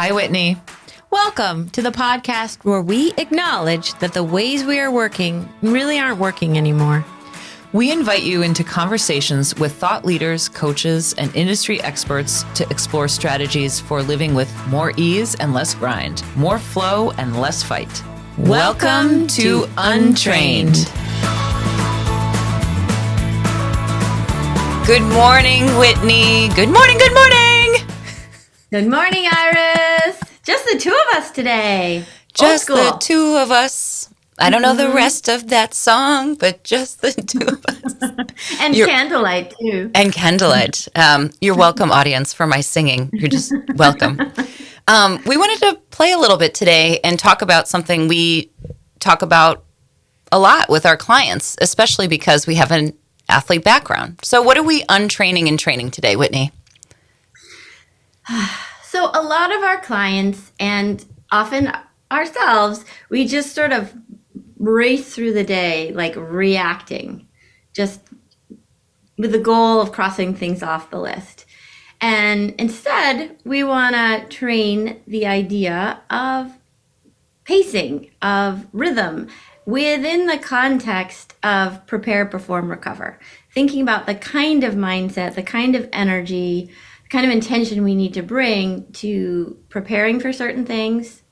Hi, Whitney. Welcome to the podcast where we acknowledge that the ways we are working really aren't working anymore. We invite you into conversations with thought leaders, coaches, and industry experts to explore strategies for living with more ease and less grind, more flow and less fight. Welcome to Untrained. Good morning, Whitney. Good morning, good morning. Good morning, Iris. Just the two of us today. Just the two of us. I don't know the rest of that song, but just the two of us. And candlelight, too. And candlelight. You're welcome, audience, for my singing. You're just welcome. We wanted to play a little bit today and talk about something we talk about a lot with our clients, especially because we have an athlete background. So what are we untraining and training today, Whitney? So a lot of our clients, and often ourselves, we just sort of race through the day, like reacting, just with the goal of crossing things off the list. And instead, we want to train the idea of pacing, of rhythm, within the context of prepare, perform, recover. Thinking about the kind of mindset, the kind of energy, the kind of intention we need to bring to preparing for certain things,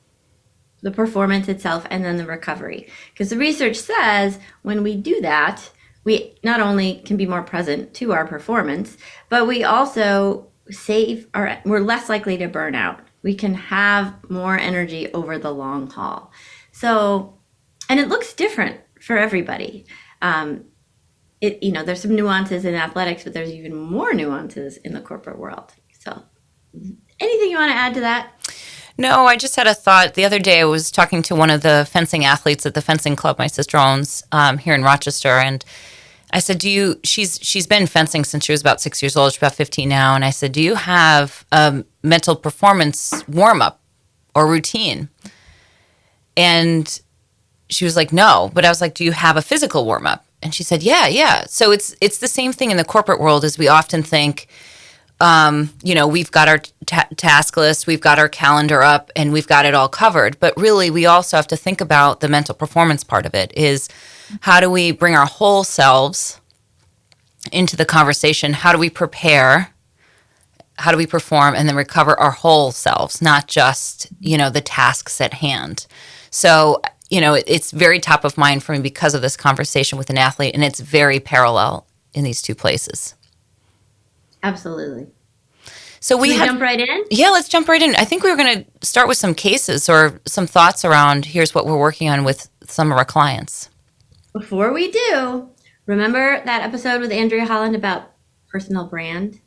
the performance itself, and then the recovery. Because the research says when we do that, we not only can be more present to our performance, but we also we're less likely to burn out. We can have more energy over the long haul. So, and it looks different for everybody. There's some nuances in athletics, but there's even more nuances in the corporate world. So anything you want to add to that? No, I just had a thought. The other day I was talking to one of the fencing athletes at the fencing club my sister owns here in Rochester, and I said, she's been fencing since she was about 6 years old. She's about 15 now. And I said, do you have a mental performance warm-up or routine? And she was like, no. But I was like, do you have a physical warm-up? And she said, yeah. So it's the same thing in the corporate world as we often think, we've got our task list, we've got our calendar up, and we've got it all covered. But really, we also have to think about the mental performance part of it is how do we bring our whole selves into the conversation? How do we prepare? How do we perform and then recover our whole selves, not just, the tasks at hand? So, it's very top of mind for me because of this conversation with an athlete, and it's very parallel in these two places. Absolutely. So we jump right in? Yeah, let's jump right in. I think we were going to start with some cases or some thoughts around here's what we're working on with some of our clients. Before we do, remember that episode with Andrea Holland about personal brand?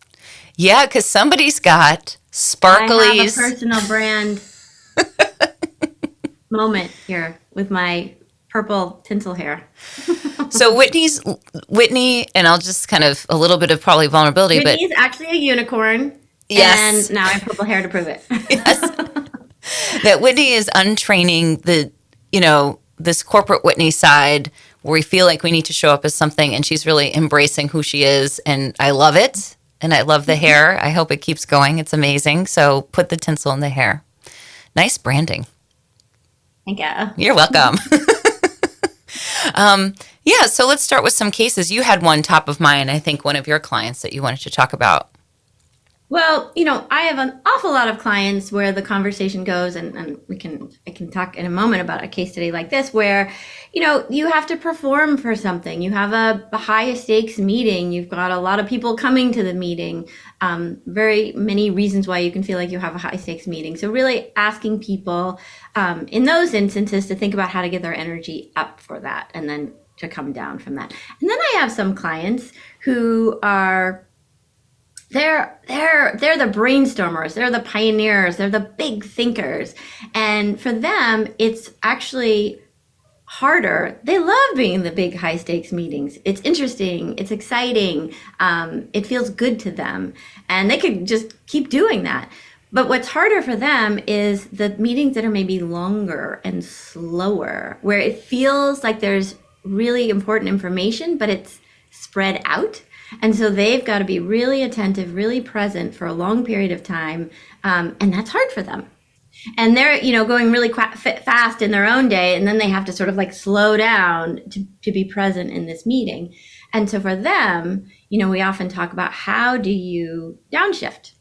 Yeah, because somebody's got sparklies. I have a personal brand moment here with my purple tinsel hair. So Whitney, and I'll just kind of a little bit of probably vulnerability. Whitney's actually a unicorn. Yes. And now I have purple hair to prove it. Yes. That Whitney is untraining this corporate Whitney side where we feel like we need to show up as something, and she's really embracing who she is. And I love it. And I love the hair. I hope it keeps going. It's amazing. So put the tinsel in the hair. Nice branding. Thank you. You're welcome. So let's start with some cases. You had one top of mind, I think one of your clients that you wanted to talk about. Well, I have an awful lot of clients where the conversation goes, and I can talk in a moment about a case study like this where, you have to perform for something. You have a high stakes meeting. You've got a lot of people coming to the meeting. Very many reasons why you can feel like you have a high stakes meeting. So really asking people in those instances to think about how to get their energy up for that and then to come down from that. And then I have some clients who are they're the brainstormers, they're the pioneers, they're the big thinkers. And for them, it's actually harder. They love being in the big high stakes meetings. It's interesting, it's exciting, it feels good to them. And they could just keep doing that. But what's harder for them is the meetings that are maybe longer and slower, where it feels like there's really important information, but it's spread out. And so they've got to be really attentive, really present for a long period of time. And that's hard for them. And they're, going really fast in their own day, and then they have to sort of like slow down to be present in this meeting. And so for them, we often talk about, how do you downshift?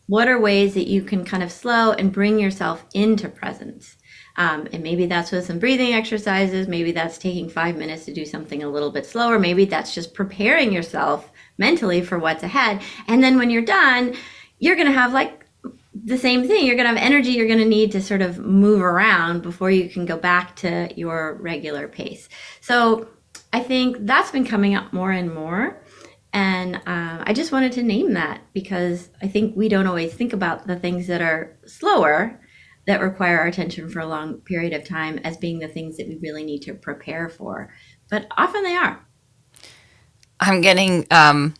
What are ways that you can kind of slow and bring yourself into presence? And maybe that's with some breathing exercises. Maybe that's taking 5 minutes to do something a little bit slower. Maybe that's just preparing yourself mentally for what's ahead. And then when you're done, you're going to have like the same thing. You're going to have energy you're going to need to sort of move around before you can go back to your regular pace. So I think that's been coming up more and more. And I just wanted to name that, because I think we don't always think about the things that are slower, that require our attention for a long period of time, as being the things that we really need to prepare for. But often they are. I'm getting a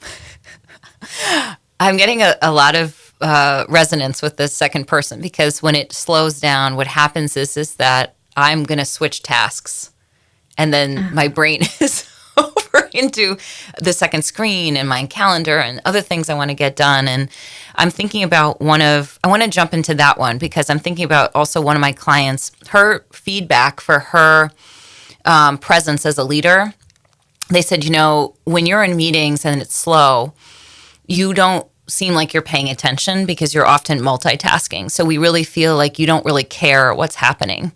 lot of resonance with the second person, because when it slows down, what happens is that I'm going to switch tasks, and then my brain is over into the second screen and my calendar and other things I want to get done. And I'm thinking about I want to jump into that one, because I'm thinking about also one of my clients, her feedback for her presence as a leader. They said, when you're in meetings and it's slow, you don't seem like you're paying attention, because you're often multitasking. So we really feel like you don't really care what's happening.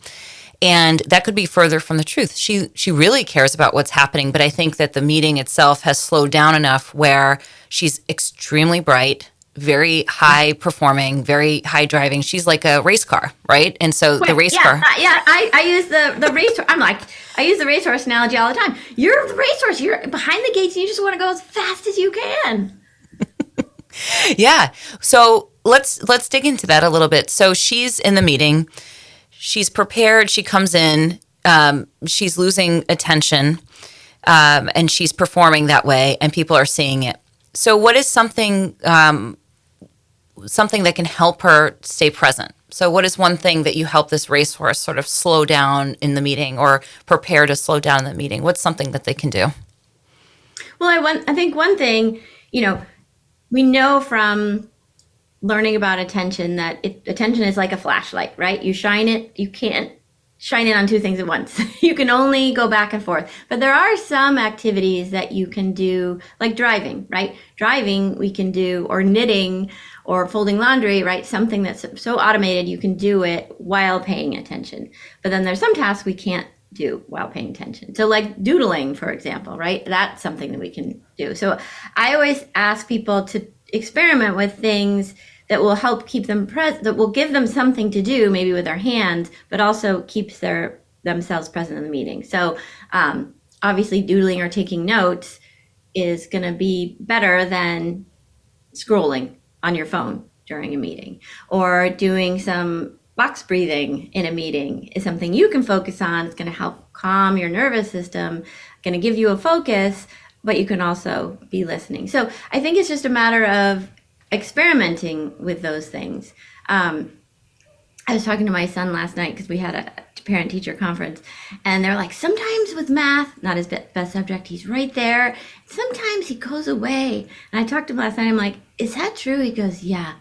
And that could be further from the truth. She really cares about what's happening, but I think that the meeting itself has slowed down enough where she's extremely bright, very high performing, very high driving. She's like a race car, right? And so the race car. Yeah, I use the race. I use the racehorse analogy all the time. You're the racehorse. You're behind the gates, and you just want to go as fast as you can. Yeah. So let's dig into that a little bit. So she's in the meeting. She's prepared. She comes in. She's losing attention, and she's performing that way, and people are seeing it. So, what is something that can help her stay present? So, what is one thing that you help this racehorse sort of slow down in the meeting, or prepare to slow down in the meeting? What's something that they can do? Well, I think one thing, we know from learning about attention that attention is like a flashlight, right? You shine it, you can't shine it on two things at once. You can only go back and forth. But there are some activities that you can do, like driving, right? Driving we can do, or knitting, or folding laundry, right? Something that's so automated you can do it while paying attention. But then there's some tasks we can't do while paying attention. So like doodling, for example, right? That's something that we can do. So I always ask people to experiment with things that will help keep them present, that will give them something to do, maybe with their hands, but also keeps themselves present in the meeting. So obviously doodling or taking notes is going to be better than scrolling on your phone during a meeting, or doing some box breathing in a meeting is something you can focus on. It's going to help calm your nervous system, going to give you a focus, but you can also be listening. So I think it's just a matter of experimenting with those things. I was talking to my son last night, because we had a parent-teacher conference, and they're like, sometimes with math, not his best subject, he's right there. Sometimes he goes away. And I talked to him last night. I'm like, is that true? He goes, yeah.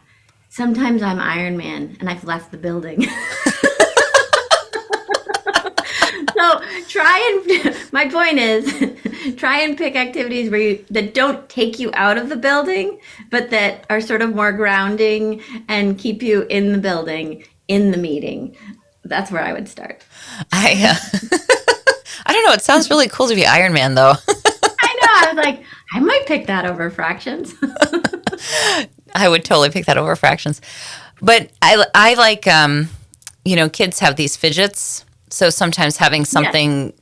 Sometimes I'm Iron Man, and I've left the building. So my point is, try and pick activities that don't take you out of the building, but that are sort of more grounding and keep you in the building, in the meeting. That's where I would start. I don't know. It sounds really cool to be Iron Man, though. I know. I was like, I might pick that over fractions. I would totally pick that over fractions. But I like, kids have these fidgets. So sometimes having something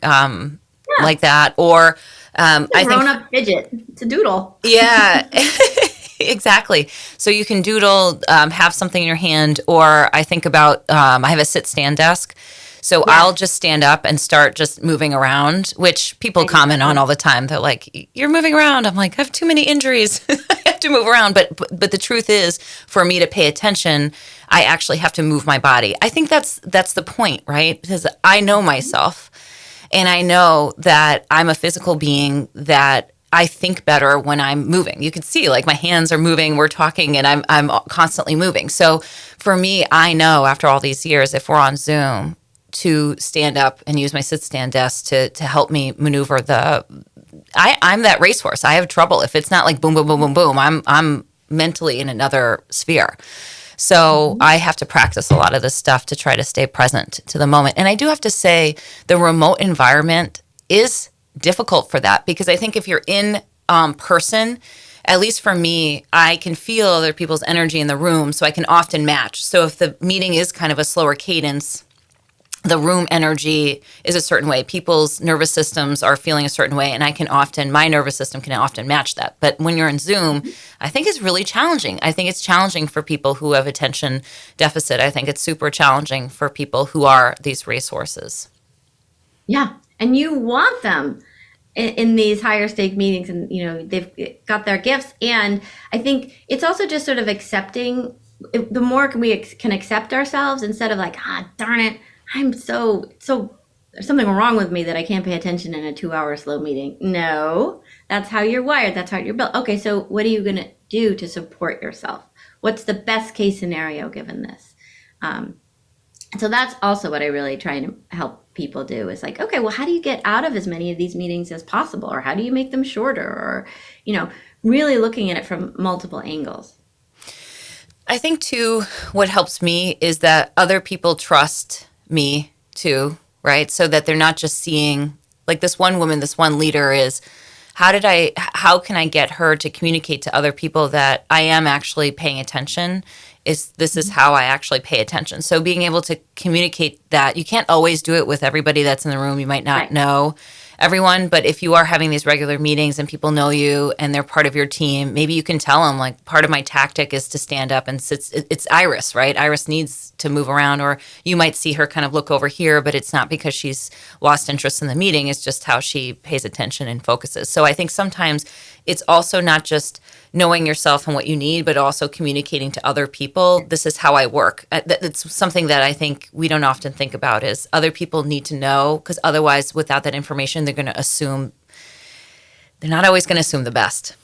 like that, or I think grown-up fidget. It's a doodle. Yeah, exactly. So you can doodle, have something in your hand, or I think about I have a sit-stand desk. So I'll just stand up and start just moving around, which people comment on all the time. They're like, "You're moving around." I'm like, "I have too many injuries. I have to move around." But the truth is, for me to pay attention, I actually have to move my body. I think that's the point, right? Because I know myself, and I know that I'm a physical being, that I think better when I'm moving. You can see like my hands are moving, we're talking, and I'm constantly moving. So for me, I know after all these years, if we're on Zoom, to stand up and use my sit stand desk to help me maneuver I'm that racehorse. I have trouble if it's not like boom boom boom boom boom. I'm mentally in another sphere. So I have to practice a lot of this stuff to try to stay present to the moment. And I do have to say the remote environment is difficult for that, because I think if you're in person, at least for me, I can feel other people's energy in the room, so I can often match. So if the meeting is kind of a slower cadence, the room energy is a certain way. People's nervous systems are feeling a certain way, and my nervous system can often match that. But when you're in Zoom, I think it's really challenging. I think it's challenging for people who have attention deficit. I think it's super challenging for people who are these racehorses. Yeah. And you want them in these higher stake meetings, and they've got their gifts. And I think it's also just sort of accepting. The more we can accept ourselves, instead of like, darn it, I'm so there's something wrong with me that I can't pay attention in a 2-hour slow meeting. No, that's how you're wired. That's how you're built. Okay, so what are you going to do to support yourself? What's the best case scenario given this? So that's also what I really try to help people do, is like, okay, well, how do you get out of as many of these meetings as possible? Or how do you make them shorter? Or, really looking at it from multiple angles. I think, too, what helps me is that other people trust me, too, right? So that they're not just seeing, like this one woman, this one leader is, how can I get her to communicate to other people that I am actually paying attention? This is how I actually pay attention. So being able to communicate that, you can't always do it with everybody that's in the room. You might not know everyone, but if you are having these regular meetings and people know you and they're part of your team, maybe you can tell them, like, part of my tactic is to stand up and sit. It's Iris, right? Iris needs to move around, or you might see her kind of look over here, but it's not because she's lost interest in the meeting. It's just how she pays attention and focuses. So I think sometimes it's also not just knowing yourself and what you need, but also communicating to other people. This is how I work. It's something that I think we don't often think about, is other people need to know, because otherwise, without that information, they're not always going to assume the best.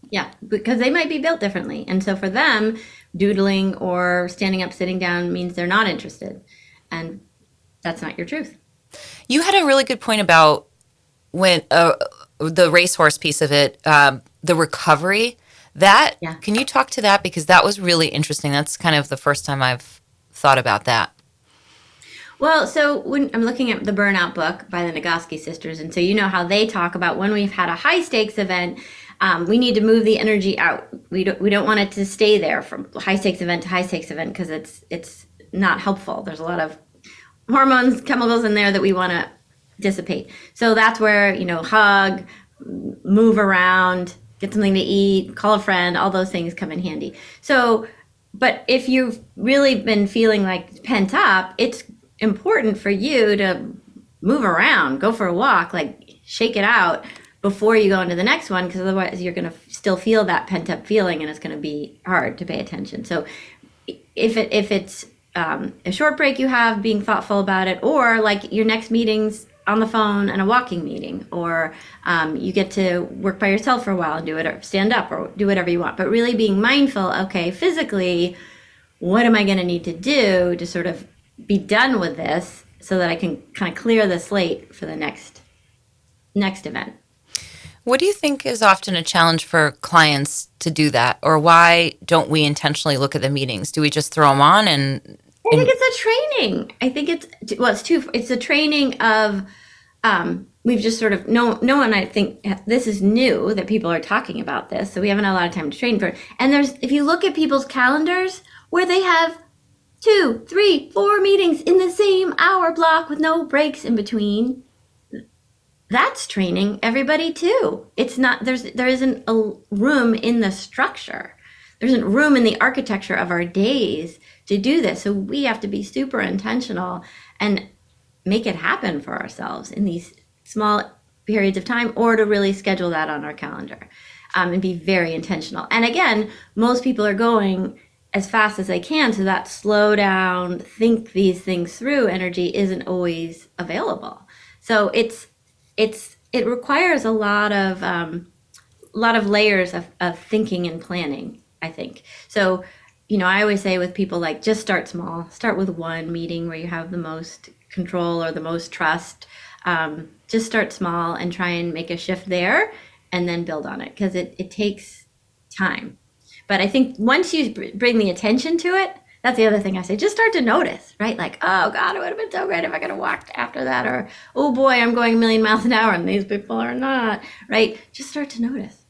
Yeah, because they might be built differently. And so for them, doodling or standing up, sitting down means they're not interested. And that's not your truth. You had a really good point about when the racehorse piece of it, the recovery. Can you talk to that? Because that was really interesting. That's kind of the first time I've thought about that. Well, so when I'm looking at the Burnout book by the Nagoski sisters, and so how they talk about when we've had a high stakes event, we need to move the energy out. We don't want it to stay there from high stakes event to high stakes event, because it's not helpful. There's a lot of hormones, chemicals in there that we want to dissipate. So that's where, hug, move around, get something to eat, call a friend, all those things come in handy. So, but if you've really been feeling like pent up, it's important for you to move around, go for a walk, like shake it out before you go into the next one, because otherwise you're going to still feel that pent up feeling, and it's going to be hard to pay attention. So if it's a short break you have, being thoughtful about it, or like your next meeting's on the phone and a walking meeting, or you get to work by yourself for a while and do it, or stand up, or do whatever you want, but really being mindful, okay, physically, what am I going to need to do to sort of be done with this, so that I can kind of clear the slate for the next event. What do you think is often a challenge for clients to do that? Or why don't we intentionally look at the meetings? Do we just throw them on? I think it's a training. I think it's a training of, we've just sort of, no one, I think this is new that people are talking about this. So we haven't had a lot of time to train for it. And if you look at people's calendars where they have 2, 3, 4 meetings in the same hour block with no breaks in between, that's training everybody too. It's not, there isn't a room in the structure. There isn't room in the architecture of our days to do this. So we have to be super intentional and make it happen for ourselves in these small periods of time, or to really schedule that on our calendar, and be very intentional. And again, most people are going as fast as they can, so that slow down, think these things through energy isn't always available. So it's it requires a lot of layers of thinking and planning, I think. So, I always say with people, like, just start small. Start with one meeting where you have the most control or the most trust. Just start small and try and make a shift there and then build on it, because it takes time. But I think once you bring the attention to it, that's the other thing I say. Just start to notice, right? Like, oh God, it would have been so great if I could have walked after that. Or, oh boy, I'm going a million miles an hour and these people are not, right? Just start to notice.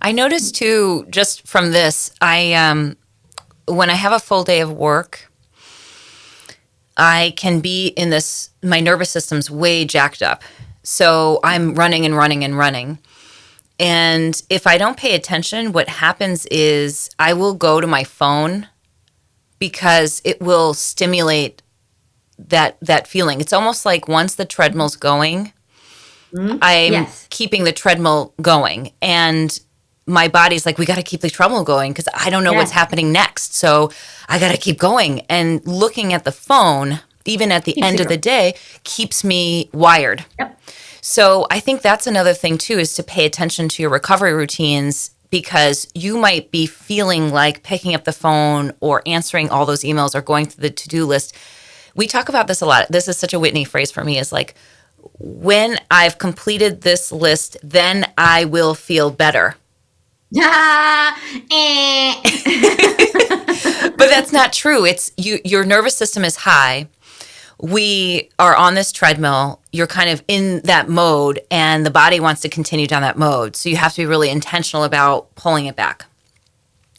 I noticed too, just from this, when I have a full day of work, I can be in this, my nervous system's way jacked up. So I'm running and running and running. And if I don't pay attention, what happens is I will go to my phone because it will stimulate that feeling. It's almost like once the treadmill's going, I'm Yes. keeping the treadmill going. And my body's like, we got to keep the treadmill going because I don't know what's Yes. happening next. So I got to keep going. And looking at the phone, even at the Keeps end you of the going. day, keeps me wired. Yep. So I think that's another thing too, is to pay attention to your recovery routines, because you might be feeling like picking up the phone or answering all those emails or going through the to-do list. We talk about this a lot. This is such a Whitney phrase for me, is like, when I've completed this list, then I will feel better. Ah, eh. But that's not true. It's your nervous system is high. We are on this treadmill. You're kind of in that mode, and the body wants to continue down that mode. So you have to be really intentional about pulling it back.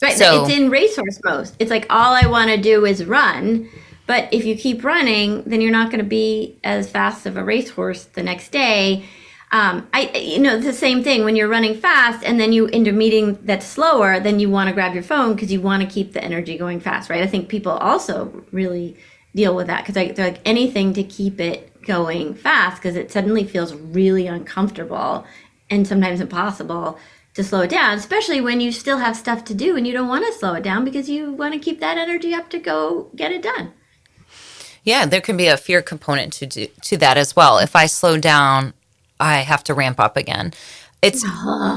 Right. So- It's in racehorse mode. It's like, all I want to do is run. But if you keep running, then you're not going to be as fast of a racehorse the next day. It's the same thing when you're running fast and then you into a meeting that's slower, then you want to grab your phone because you want to keep the energy going fast, right? I think people also really deal with that because they're like, anything to keep it going fast, because it suddenly feels really uncomfortable and sometimes impossible to slow it down, especially when you still have stuff to do and you don't want to slow it down because you want to keep that energy up to go get it done. Yeah, there can be a fear component to that as well. If I slow down, I have to ramp up again. It's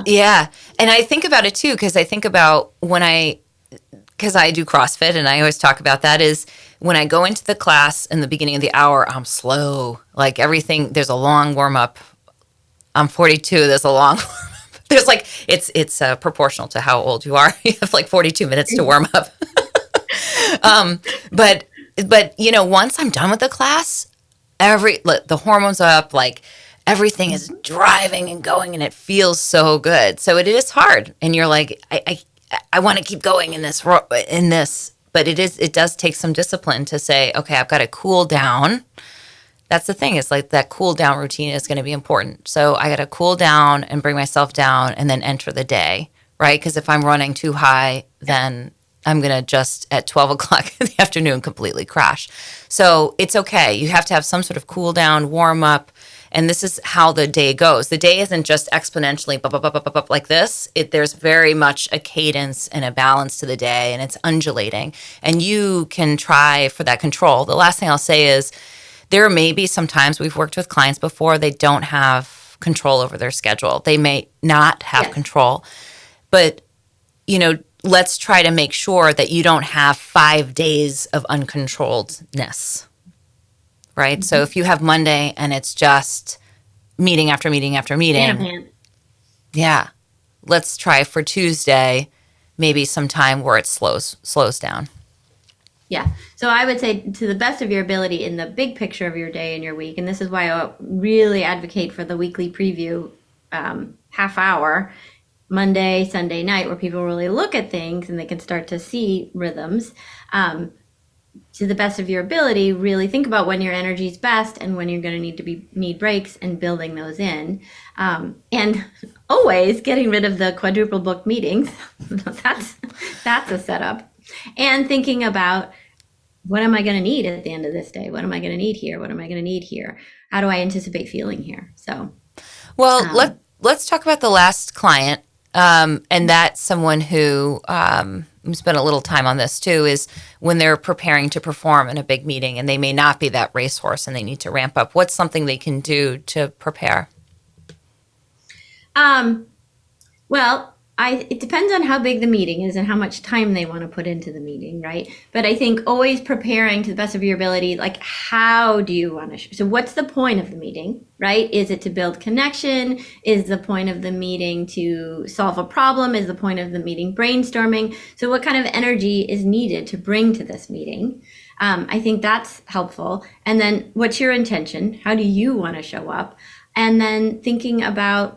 yeah, and I think about it too, because I think about because I do CrossFit and I always talk about that, is when I go into the class in the beginning of the hour, I'm slow. Like everything, there's a long warm up. I'm 42. There's a long warm up. There's like it's proportional to how old you are. You have like 42 minutes to warm up. But once I'm done with the class, the hormones are up, like everything is driving and going, and it feels so good. So it is hard, and you're like, I want to keep going in this, but it does take some discipline to say, okay, I've got to cool down. That's the thing. It's like that cool down routine is going to be important. So I got to cool down and bring myself down and then enter the day, right? Because if I'm running too high, then I'm going to just at 12 o'clock in the afternoon completely crash. So it's okay. You have to have some sort of cool down, warm up. And this is how the day goes. The day isn't just exponentially like this. There's very much a cadence and a balance to the day, and it's undulating. And you can try for that control. The last thing I'll say is there may be some times we've worked with clients before, they don't have control over their schedule. They may not have control. But, let's try to make sure that you don't have 5 days of uncontrolledness. Right? Mm-hmm. So if you have Monday and it's just meeting after meeting after meeting, let's try for Tuesday, maybe some time where it slows down. Yeah. So I would say, to the best of your ability in the big picture of your day and your week, and this is why I really advocate for the weekly preview half hour, Monday, Sunday night, where people really look at things and they can start to see rhythms. To the best of your ability, really think about when your energy is best and when you're going to need breaks, and building those in. And always getting rid of the quadruple booked meetings. That's a setup. And thinking about, what am I going to need at the end of this day? What am I going to need here? What am I going to need here? How do I anticipate feeling here? So, well, let's talk about the last client. And that's someone who spent a little time on this too, is when they're preparing to perform in a big meeting and they may not be that racehorse and they need to ramp up. What's something they can do to prepare? Well, it depends on how big the meeting is and how much time they want to put into the meeting, right? But I think always preparing to the best of your ability, like how do you want to, so what's the point of the meeting, right? Is it to build connection? Is the point of the meeting to solve a problem? Is the point of the meeting brainstorming? So what kind of energy is needed to bring to this meeting? I think that's helpful. And then what's your intention? How do you want to show up? And then thinking about,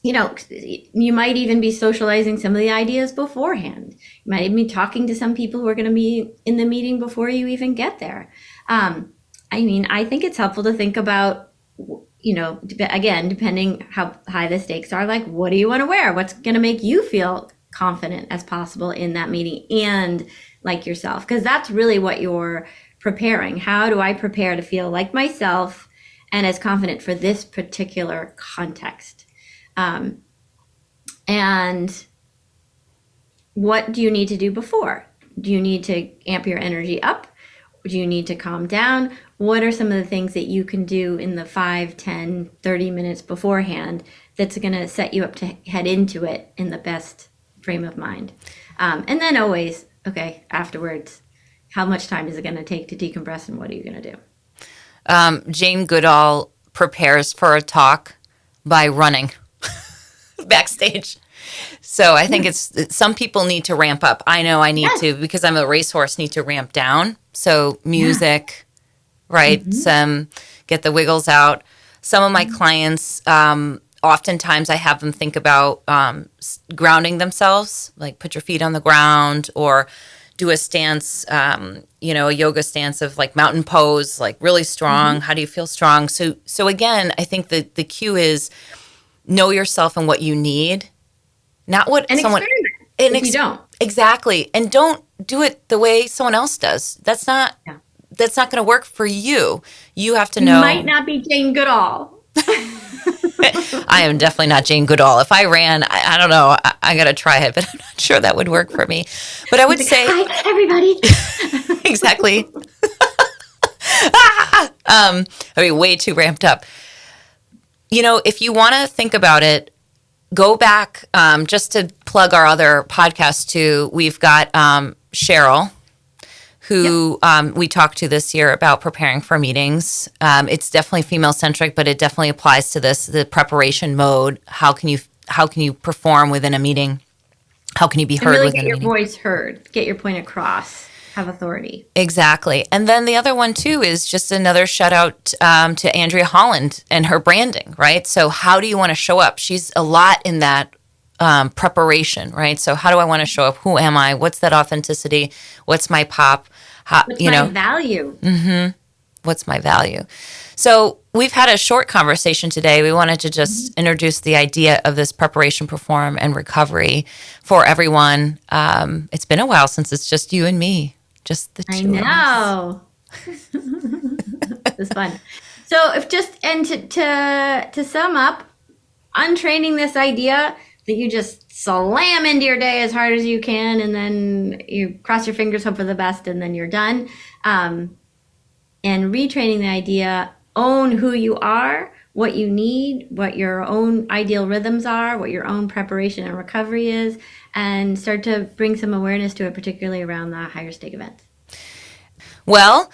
you might even be socializing some of the ideas beforehand. You might even be talking to some people who are going to be in the meeting before you even get there. I think it's helpful to think about, again, depending how high the stakes are, like, what do you want to wear? What's going to make you feel confident as possible in that meeting and like yourself? Because that's really what you're preparing. How do I prepare to feel like myself and as confident for this particular context? And what do you need to do before? Do you need to amp your energy up? Do you need to calm down? What are some of the things that you can do in the 5, 10, 30 minutes beforehand that's going to set you up to head into it in the best frame of mind? And then always, okay, afterwards, how much time is it going to take to decompress and what are you going to do? Jane Goodall prepares for a talk by running backstage. So I think it's some people need to ramp up. I know I need to, because I'm a racehorse, need to ramp down. So music, right? Some get the wiggles out. Some of my clients, oftentimes I have them think about grounding themselves, like put your feet on the ground or do a stance, a yoga stance of like mountain pose, like really strong. How do you feel strong? So again, I think the key is know yourself and what you need, not what and someone. And if you don't, exactly, and don't do it the way someone else does. That's not going to work for you. You have to know. You might not be Jane Goodall. I am definitely not Jane Goodall. If I ran, I don't know. I got to try it, but I'm not sure that would work for me. But I would say, hi, everybody. Exactly. I'd be way too ramped up. If you want to think about it, go back, just to plug our other podcast too. We've got Cheryl, who we talked to this year about preparing for meetings. It's definitely female-centric, but it definitely applies to this, the preparation mode. How can you perform within a meeting? How can you be heard really within a meeting? Get your voice heard, get your point across, have authority. Exactly. And then the other one too is just another shout out to Andrea Holland and her branding, right? So how do you want to show up? She's a lot in that preparation, right? So how do I want to show up? Who am I? What's that authenticity? What's my pop? What's my value? What's my value? So we've had a short conversation today. We wanted to just introduce the idea of this preparation, perform, and recovery for everyone. It's been a while since it's just you and me. Just the two of us. I know. It was fun. So to sum up, untraining this idea that you just slam into your day as hard as you can and then you cross your fingers, hope for the best, and then you're done. And retraining the idea, own who you are, what you need, what your own ideal rhythms are, what your own preparation and recovery is, and start to bring some awareness to it, particularly around the higher stake events. Well,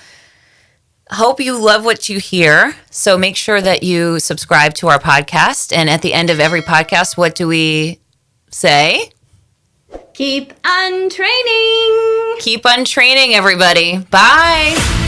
hope you love what you hear. So make sure that you subscribe to our podcast. And at the end of every podcast, what do we say? Keep untraining. Keep untraining, everybody. Bye.